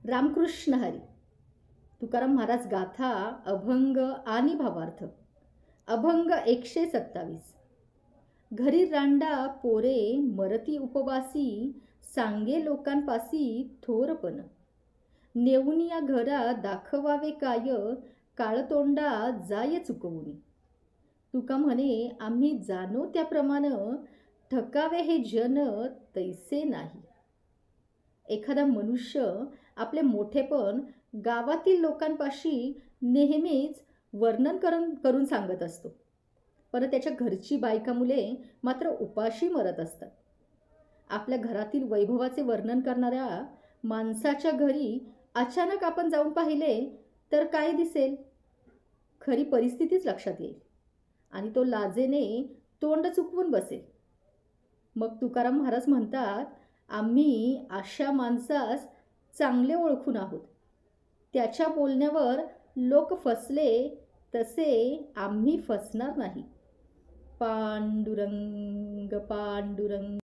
रामकृष्ण हरी. तुकाराम महाराज गाथा अभंग आणि भावार्थ. अभंग 127. घरी रांडा पोरे मरती उपवासी, सांगे लोकांपासी थोरपण. नेऊन या घरा दाखवावे काय, काळतोंडा जाय चुकवून. तुका म्हणे आम्ही जाणो त्याप्रमाणे, ठकावे हे जन तैसे नाही. एखादा मनुष्य आपले मोठेपण गावातील लोकांपाशी नेहमीच वर्णन करून सांगत असतो, पण त्याच्या घरची बायका मुले मात्र उपाशी मरत असतात. आपल्या घरातील वैभवाचे वर्णन करणाऱ्या माणसाच्या घरी अचानक आपण जाऊन पाहिले तर काय दिसेल? खरी परिस्थितीच लक्षात येईल आणि तो लाजेने तोंड चुकवून बसेल. मग तुकाराम महाराज म्हणतात, आम्ही अशा माणसास चांगले ओळखून आहोत. त्याच्या बोलण्यावर लोक फसले तसे आम्ही फसणार नाही. पांडुरंग पांडुरंग.